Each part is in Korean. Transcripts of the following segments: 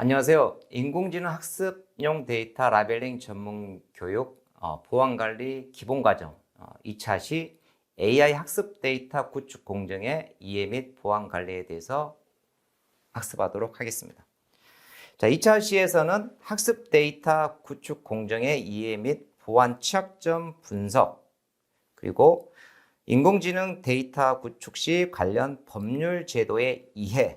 안녕하세요. 인공지능 학습용 데이터 라벨링 전문 교육 보안관리 기본과정 2차 시 AI 학습 데이터 구축 공정의 이해 및 보안 관리에 대해서 학습하도록 하겠습니다. 자, 2차 시에서는 학습 데이터 구축 공정의 이해 및 보안 취약점 분석, 그리고 인공지능 데이터 구축 시 관련 법률 제도의 이해,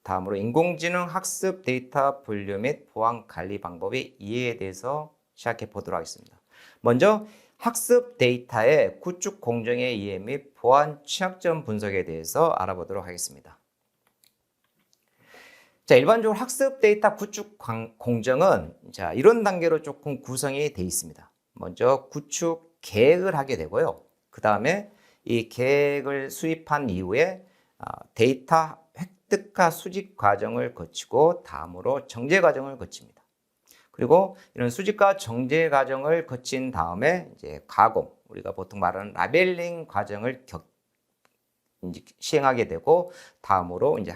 다음으로 인공지능 학습 데이터 분류 및 보안 관리 방법의 이해에 대해서 시작해 보도록 하겠습니다. 먼저 학습 데이터의 구축 공정의 이해 및 보안 취약점 분석에 대해서 알아보도록 하겠습니다. 자, 일반적으로 학습 데이터 구축 공정은 이런 단계로 조금 구성이 되어 있습니다. 먼저 구축 계획을 하게 되고요. 그 다음에 이 계획을 수립한 이후에 데이터 획득과 수집 과정을 거치고 다음으로 정제 과정을 거칩니다. 그리고 이런 수집과 정제 과정을 거친 다음에 이제 가공, 우리가 보통 말하는 라벨링 과정을 시행하게 되고, 다음으로 이제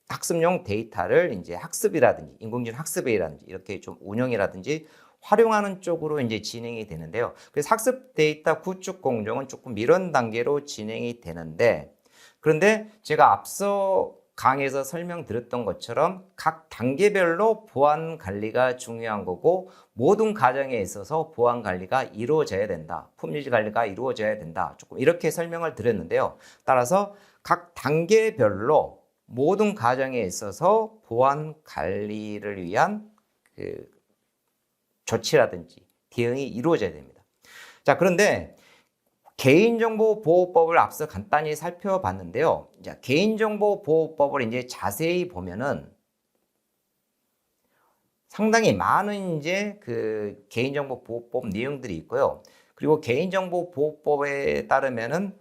학습용 데이터를 이제 학습이라든지 인공지능 학습이라든지 이렇게 좀 운영이라든지 활용하는 쪽으로 이제 진행이 되는데요. 그래서 학습 데이터 구축 공정은 조금 이런 단계로 진행이 되는데, 그런데 제가 앞서 강의에서 설명드렸던 것처럼 각 단계별로 보안 관리가 중요한 거고, 모든 과정에 있어서 보안 관리가 이루어져야 된다, 품질 관리가 이루어져야 된다, 조금 이렇게 설명을 드렸는데요. 따라서 각 단계별로 모든 과정에 있어서 보안 관리를 위한 조치라든지 대응이 이루어져야 됩니다. 자, 그런데 개인정보보호법을 앞서 간단히 살펴봤는데요. 자, 개인정보보호법을 이제 자세히 보면은 상당히 많은 이제 개인정보보호법 내용들이 있고요. 그리고 개인정보보호법에 따르면은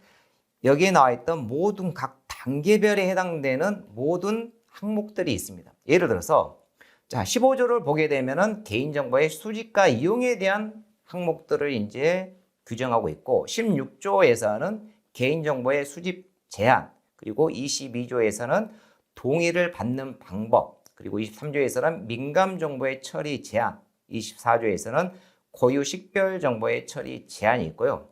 여기에 나와 있던 모든 각 단계별에 해당되는 모든 항목들이 있습니다. 예를 들어서 자, 15조를 보게 되면은 개인정보의 수집과 이용에 대한 항목들을 이제 규정하고 있고, 16조에서는 개인정보의 수집 제한, 그리고 22조에서는 동의를 받는 방법, 그리고 23조에서는 민감정보의 처리 제한, 24조에서는 고유 식별정보의 처리 제한이 있고요.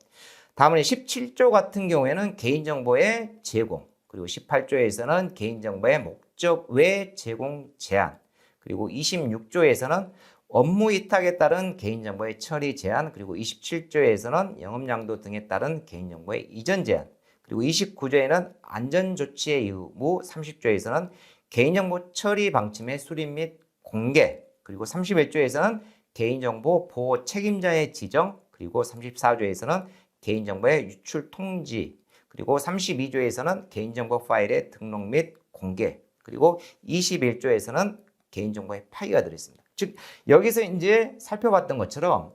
다음은 17조 같은 경우에는 개인정보의 제공, 그리고 18조에서는 개인정보의 목적 외 제공 제한, 그리고 26조에서는 업무 위탁에 따른 개인정보의 처리 제한, 그리고 27조에서는 영업양도 등에 따른 개인정보의 이전 제한, 그리고 29조에는 안전조치의 의무, 30조에서는 개인정보 처리 방침의 수립 및 공개, 그리고 31조에서는 개인정보 보호 책임자의 지정, 그리고 34조에서는 개인정보의 유출 통지, 그리고 32조에서는 개인정보 파일의 등록 및 공개, 그리고 21조에서는 개인정보의 파기가 들어있습니다. 즉, 여기서 이제 살펴봤던 것처럼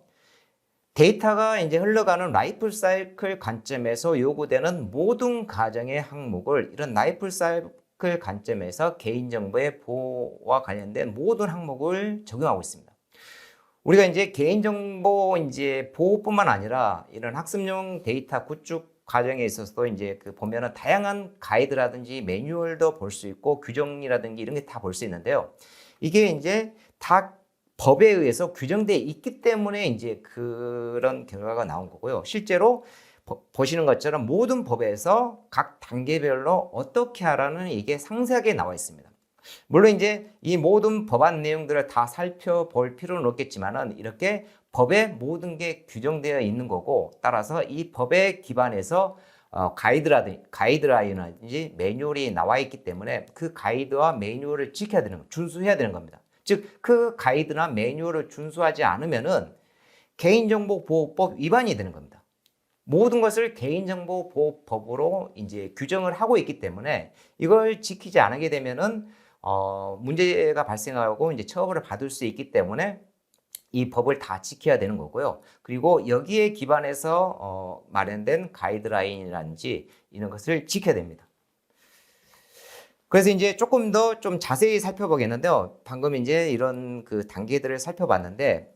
데이터가 이제 흘러가는 라이프 사이클 관점에서 요구되는 모든 과정의 항목을 이런 라이프 사이클 관점에서 개인정보의 보호와 관련된 모든 항목을 적용하고 있습니다. 우리가 이제 개인정보 이제 보호뿐만 아니라 이런 학습용 데이터 구축 과정에 있어서도 이제 보면은 다양한 가이드라든지 매뉴얼도 볼 수 있고 규정이라든지 이런 게 다 볼 수 있는데요. 이게 이제 다 법에 의해서 규정되어 있기 때문에 이제 그런 결과가 나온 거고요. 실제로 보시는 것처럼 모든 법에서 각 단계별로 어떻게 하라는 이게 상세하게 나와 있습니다. 물론 이제 이 모든 법안 내용들을 다 살펴볼 필요는 없겠지만은 이렇게 법에 모든 게 규정되어 있는 거고, 따라서 이 법에 기반해서 가이드라인이라든지 매뉴얼이 나와 있기 때문에 그 가이드와 매뉴얼을 지켜야 되는 거, 준수해야 되는 겁니다. 즉, 그 가이드나 매뉴얼을 준수하지 않으면은 개인정보보호법 위반이 되는 겁니다. 모든 것을 개인정보보호법으로 이제 규정을 하고 있기 때문에 이걸 지키지 않게 되면은 문제가 발생하고 이제 처벌을 받을 수 있기 때문에 이 법을 다 지켜야 되는 거고요. 그리고 여기에 기반해서 마련된 가이드라인이라든지 이런 것을 지켜야 됩니다. 그래서 이제 조금 더 좀 자세히 살펴보겠는데요. 방금 이제 이런 단계들을 살펴봤는데,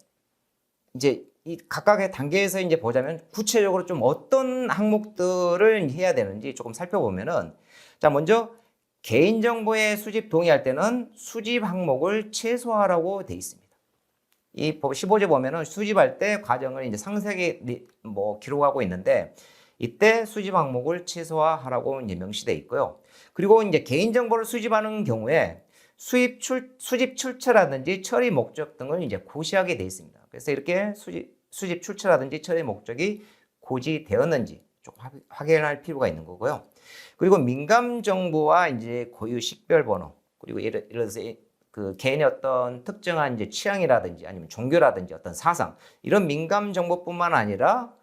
이제 이 각각의 단계에서 이제 보자면 구체적으로 좀 어떤 항목들을 해야 되는지 조금 살펴보면은, 자, 먼저 개인정보의 수집 동의할 때는 수집 항목을 최소화하라고 돼 있습니다. 이 법 15조 보면은 수집할 때 과정을 이제 상세하게 기록하고 있는데 이때 수집 항목을 최소화하라고 이제 명시돼 있고요. 그리고 이제 개인정보를 수집하는 경우에 수집 출처라든지 처리 목적 등을 이제 고시하게 돼 있습니다. 그래서 이렇게 수집 출처라든지 처리 목적이 고지되었는지 좀 확인할 필요가 있는 거고요. 그리고 민감 정보와 이제 고유 식별 번호, 그리고 예를 들어서 그 개인의 어떤 특정한 이제 취향이라든지 아니면 종교라든지 어떤 사상, 이런 민감 정보뿐만 아니라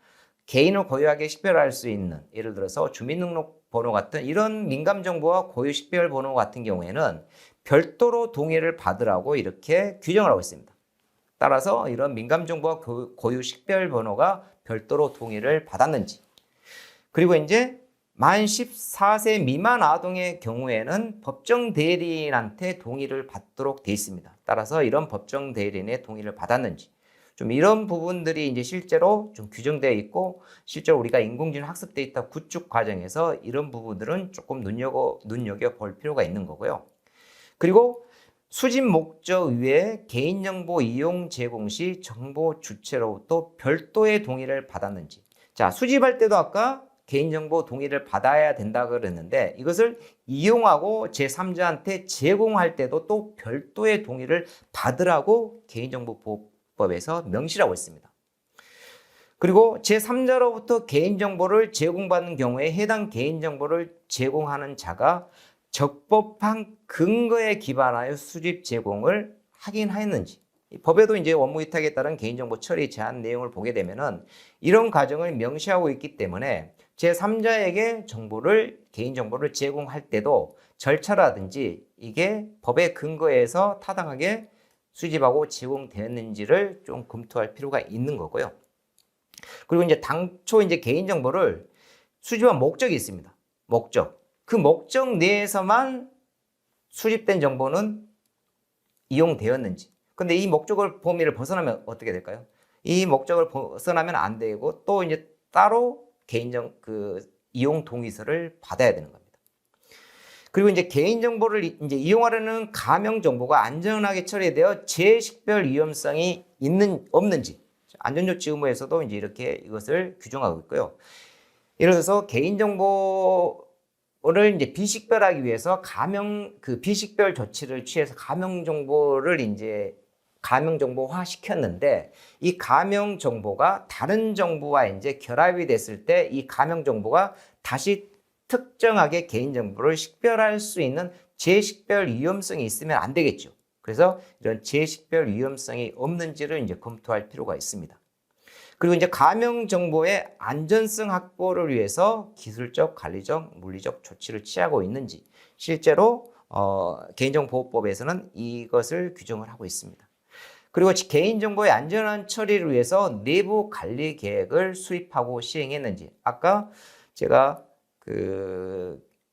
개인을 고유하게 식별할 수 있는, 예를 들어서 주민등록번호 같은 이런 민감 정보와 고유 식별 번호 같은 경우에는 별도로 동의를 받으라고 이렇게 규정을 하고 있습니다. 따라서 이런 민감 정보와 고유 식별 번호가 별도로 동의를 받았는지, 그리고 이제 만 14세 미만 아동의 경우에는 법정 대리인한테 동의를 받도록 돼 있습니다. 따라서 이런 법정 대리인의 동의를 받았는지, 좀 이런 부분들이 이제 실제로 좀 규정되어 있고, 실제로 우리가 인공지능 학습 데이터 구축 과정에서 이런 부분들은 조금 눈여겨볼 필요가 있는 거고요. 그리고 수집 목적 외에 개인정보 이용 제공 시 정보 주체로부터 별도의 동의를 받았는지. 자, 수집할 때도 아까 개인정보 동의를 받아야 된다 그랬는데 이것을 이용하고 제3자한테 제공할 때도 또 별도의 동의를 받으라고 개인정보보호법에서 명시하고 있습니다. 그리고 제3자로부터 개인정보를 제공받는 경우에 해당 개인정보를 제공하는 자가 적법한 근거에 기반하여 수집 제공을 확인하였는지, 법에도 이제 원무 위탁에 따른 개인정보 처리 제한 내용을 보게 되면은 이런 과정을 명시하고 있기 때문에 제3자에게 개인정보를 제공할 때도 절차라든지 이게 법의 근거에서 타당하게 수집하고 제공되었는지를 좀 검토할 필요가 있는 거고요. 그리고 이제 당초 이제 개인정보를 수집한 목적이 있습니다. 목적. 그 목적 내에서만 수집된 정보는 이용되었는지. 근데 이 목적을 범위를 벗어나면 어떻게 될까요? 이 목적을 벗어나면 안 되고 또 이제 따로 이용 동의서를 받아야 되는 겁니다. 그리고 이제 개인정보를 이제 이용하려는 가명 정보가 안전하게 처리되어 재식별 위험성이 없는지, 안전조치 의무에서도 이제 이렇게 이것을 규정하고 있고요. 예를 들어서 개인정보를 이제 비식별하기 위해서 비식별 조치를 취해서 가명 정보를 이제 가명 정보화 시켰는데 이 가명 정보가 다른 정보와 이제 결합이 됐을 때 이 가명 정보가 다시 특정하게 개인 정보를 식별할 수 있는 재식별 위험성이 있으면 안 되겠죠. 그래서 이런 재식별 위험성이 없는지를 이제 검토할 필요가 있습니다. 그리고 이제 가명 정보의 안전성 확보를 위해서 기술적, 관리적, 물리적 조치를 취하고 있는지 실제로 개인정보보호법에서는 이것을 규정을 하고 있습니다. 그리고 개인정보의 안전한 처리를 위해서 내부 관리 계획을 수립하고 시행했는지, 아까 제가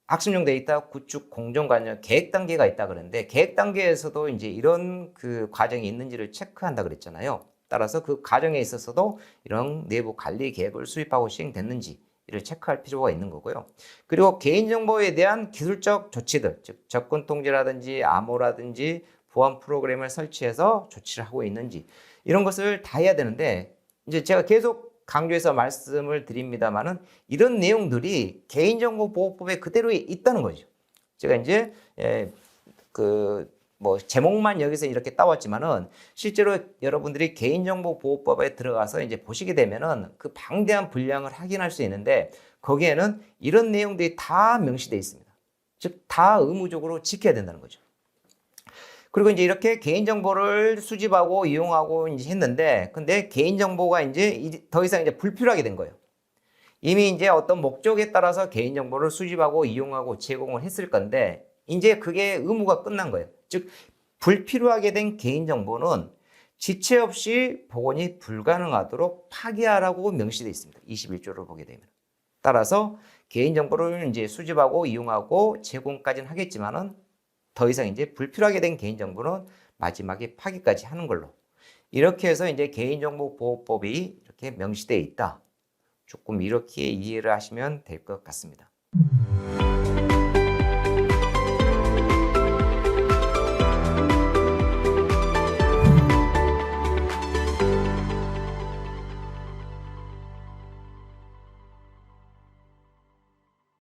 학습용 데이터 구축 공정 과정 계획 단계가 있다 그랬는데 계획 단계에서도 이제 이런 과정이 있는지를 체크한다 그랬잖아요. 따라서 그 과정에 있어서도 이런 내부 관리 계획을 수립하고 시행됐는지 이를 체크할 필요가 있는 거고요. 그리고 개인정보에 대한 기술적 조치들, 즉 접근 통제라든지 암호라든지 보안 프로그램을 설치해서 조치를 하고 있는지 이런 것을 다 해야 되는데 이제 제가 계속 강조해서 말씀을 드립니다만은 이런 내용들이 개인정보보호법에 그대로 있다는 거죠. 제가 이제 제목만 여기서 이렇게 따왔지만은 실제로 여러분들이 개인정보보호법에 들어가서 이제 보시게 되면은 그 방대한 분량을 확인할 수 있는데 거기에는 이런 내용들이 다 명시되어 있습니다. 즉 다 의무적으로 지켜야 된다는 거죠. 그리고 이제 이렇게 개인정보를 수집하고 이용하고 이제 했는데, 근데 개인정보가 이제 더 이상 이제 불필요하게 된 거예요. 이미 이제 어떤 목적에 따라서 개인정보를 수집하고 이용하고 제공을 했을 건데, 이제 그게 의무가 끝난 거예요. 즉, 불필요하게 된 개인정보는 지체 없이 복원이 불가능하도록 파기하라고 명시되어 있습니다. 21조를 보게 되면. 따라서 개인정보를 이제 수집하고 이용하고 제공까지는 하겠지만은 더 이상 이제 불필요하게 된 개인정보는 마지막에 파기까지 하는 걸로. 이렇게 해서 이제 개인정보보호법이 이렇게 명시되어 있다. 조금 이렇게 이해를 하시면 될 것 같습니다.